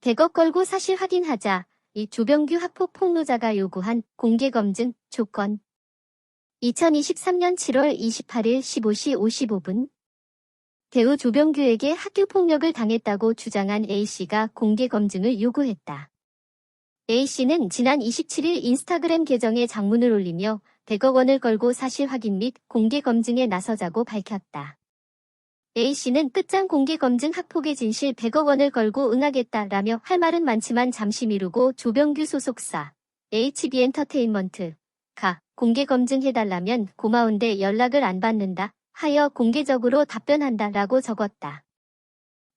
100억 걸고 사실 확인하자. 이 조병규 학폭 폭로자가 요구한 공개검증 조건. 2023년 7월 28일 15시 55분. 배우 조병규에게 학교폭력을 당했다고 주장한 A씨가 공개검증을 요구했다. A씨는 지난 27일 인스타그램 계정에 장문을 올리며 100억 원을 걸고 사실 확인 및 공개검증에 나서자고 밝혔다. A씨는 끝장 공개검증 학폭의 진실 100억 원을 걸고 응하겠다라며 할 말은 많지만 잠시 미루고 조병규 소속사 HB엔터테인먼트가 공개검증해달라면 고마운데 연락을 안 받는다 하여 공개적으로 답변한다라고 적었다.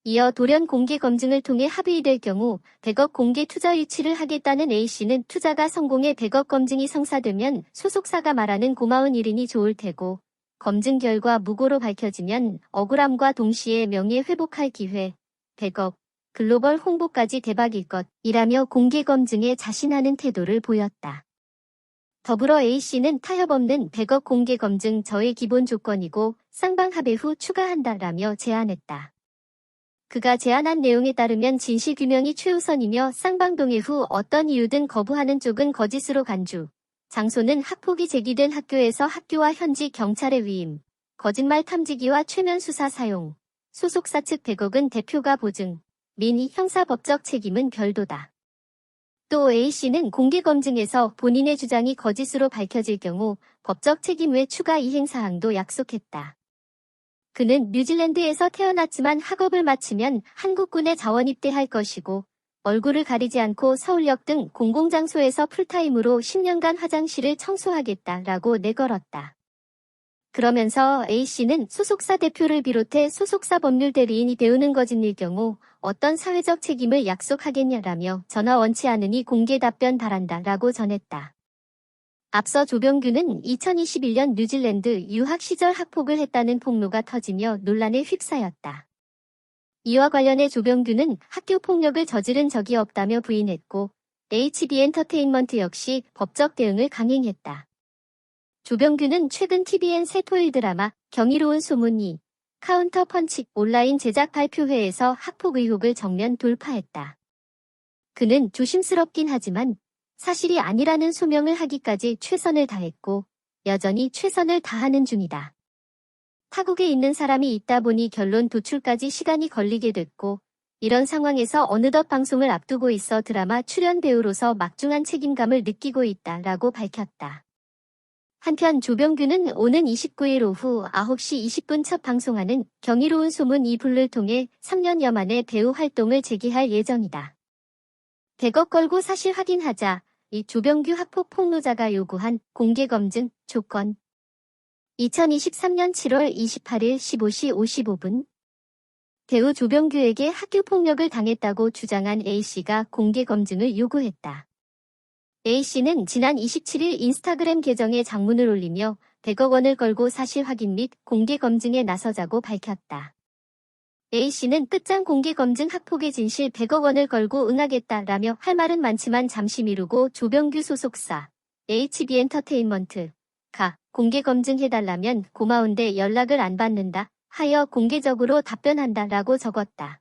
이어 돌연 공개검증을 통해 합의될 경우 100억 공개 투자 유치를 하겠다는 A씨는 투자가 성공해 100억 검증이 성사되면 소속사가 말하는 고마운 일이니 좋을 테고 검증 결과 무고로 밝혀지면 억울함과 동시에 명예 회복할 기회, 100억, 글로벌 홍보까지 대박일 것이라며 공개검증에 자신하는 태도를 보였다. 더불어 A씨는 타협 없는 100억 공개검증 저의 기본 조건이고 쌍방합의 후 추가한다라며 제안했다. 그가 제안한 내용에 따르면 진실규명이 최우선이며 쌍방동의 후 어떤 이유든 거부하는 쪽은 거짓으로 간주. 장소는 학폭이 제기된 학교에서 학교와 현지 경찰의 위임, 거짓말 탐지기와 최면 수사 사용, 소속사 측 100억은 대표가 보증, 민의 형사법적 책임은 별도다. 또 A씨는 공개검증에서 본인의 주장이 거짓으로 밝혀질 경우 법적 책임 외 추가 이행사항도 약속했다. 그는 뉴질랜드에서 태어났지만 학업을 마치면 한국군에 자원 입대할 것이고 얼굴을 가리지 않고 서울역 등 공공장소에서 풀타임으로 10년간 화장실을 청소하겠다라고 내걸었다. 그러면서 A씨는 소속사 대표를 비롯해 소속사 법률 대리인이 배우는 거짓일 경우 어떤 사회적 책임을 약속하겠냐라며 전화 원치 않으니 공개 답변 바란다라고 전했다. 앞서 조병규는 2021년 뉴질랜드 유학 시절 학폭을 했다는 폭로가 터지며 논란에 휩싸였다. 이와 관련해 조병규는 학교 폭력을 저지른 적이 없다며 부인했고 HB엔터테인먼트 역시 법적 대응을 강행했다. 조병규는 최근 TVN 새 토요일 드라마 경이로운 소문이 카운터 펀치 온라인 제작 발표회에서 학폭 의혹을 정면 돌파했다. 그는 조심스럽긴 하지만 사실이 아니라는 소명을 하기까지 최선을 다했고 여전히 최선을 다하는 중이다. 타국에 있는 사람이 있다 보니 결론 도출까지 시간이 걸리게 됐고 이런 상황에서 어느덧 방송을 앞두고 있어 드라마 출연 배우로서 막중한 책임감을 느끼고 있다라고 밝혔다. 한편 조병규는 오는 29일 오후 9시 20분 첫 방송하는 경이로운 소문 2부를 통해 3년여 만에 배우 활동을 재개할 예정이다. 100억 걸고 사실 확인하자. 이 조병규 학폭 폭로자가 요구한 공개검증 조건. 2023년 7월 28일 15시 55분. 배우 조병규에게 학교폭력을 당했다고 주장한 A씨가 공개검증을 요구했다. A씨는 지난 27일 인스타그램 계정에 장문을 올리며 100억 원을 걸고 사실 확인 및 공개검증에 나서자고 밝혔다. A씨는 끝장 공개검증 학폭의 진실 100억 원을 걸고 응하겠다라며 할 말은 많지만 잠시 미루고 조병규 소속사 HB엔터테인먼트가 공개검증해달라면 고마운데 연락을 안 받는다 하여 공개적으로 답변한다라고 적었다.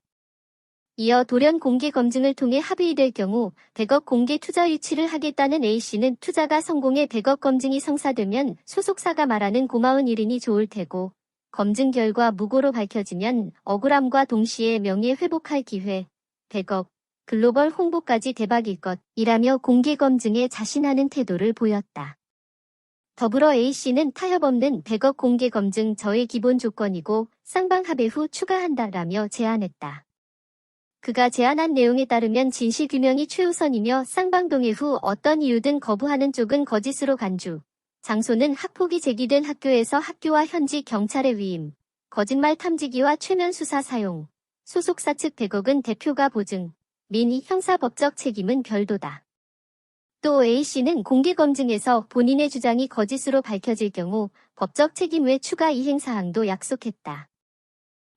이어 돌연 공개검증을 통해 합의될 경우 100억 공개 투자 유치를 하겠다는 A씨는 투자가 성공해 100억 검증이 성사되면 소속사가 말하는 고마운 일이니 좋을 테고 검증 결과 무고로 밝혀지면 억울함과 동시에 명예 회복할 기회, 100억, 글로벌 홍보까지 대박일 것이라며 공개검증에 자신하는 태도를 보였다. 더불어 A씨는 타협 없는 100억 공개검증 저의 기본 조건이고 쌍방합의 후 추가한다라며 제안했다. 그가 제안한 내용에 따르면 진실규명이 최우선이며 쌍방동의 후 어떤 이유든 거부하는 쪽은 거짓으로 간주. 장소는 학폭이 제기된 학교에서 학교와 현지 경찰의 위임, 거짓말 탐지기와 최면 수사 사용, 소속사 측 100억은 대표가 보증, 민의 형사법적 책임은 별도다. 또 A씨는 공개검증에서 본인의 주장이 거짓으로 밝혀질 경우 법적 책임 외 추가 이행사항도 약속했다.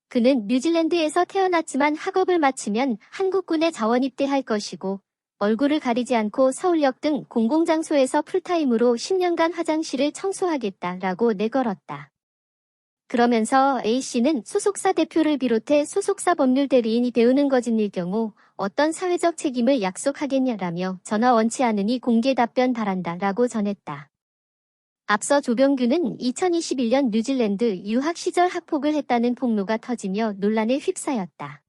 그는 뉴질랜드에서 태어났지만 학업을 마치면 한국군에 자원 입대할 것이고 얼굴을 가리지 않고 서울역 등 공공장소에서 풀타임으로 10년간 화장실을 청소하겠다라고 내걸었다. 그러면서 A씨는 소속사 대표를 비롯해 소속사 법률 대리인이 배우는 거짓일 경우 어떤 사회적 책임을 약속하겠냐라며 전화 원치 않으니 공개 답변 바란다 라고 전했다. 앞서 조병규는 2021년 뉴질랜드 유학 시절 학폭을 했다는 폭로가 터지며 논란에 휩싸였다.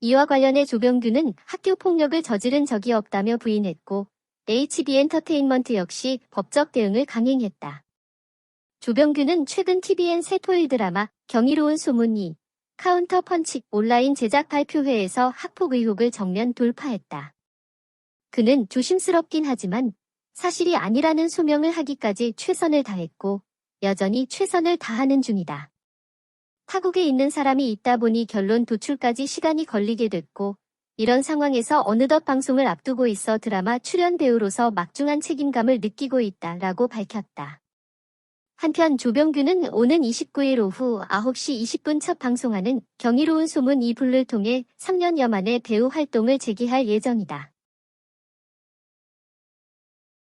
이와 관련해 조병규는 학교 폭력을 저지른 적이 없다며 부인했고 HB엔터테인먼트 역시 법적 대응을 강행했다. 조병규는 최근 TVN 새 토요일 드라마 경이로운 소문이 카운터 펀치 온라인 제작 발표회에서 학폭 의혹을 정면 돌파했다. 그는 조심스럽긴 하지만 사실이 아니라는 소명을 하기까지 최선을 다했고 여전히 최선을 다하는 중이다. 타국에 있는 사람이 있다 보니 결론 도출까지 시간이 걸리게 됐고 이런 상황에서 어느덧 방송을 앞두고 있어 드라마 출연 배우로서 막중한 책임감을 느끼고 있다라고 밝혔다. 한편 조병규는 오는 29일 오후 9시 20분 첫 방송하는 경이로운 소문 2부를 통해 3년여 만에 배우 활동을 재개할 예정이다.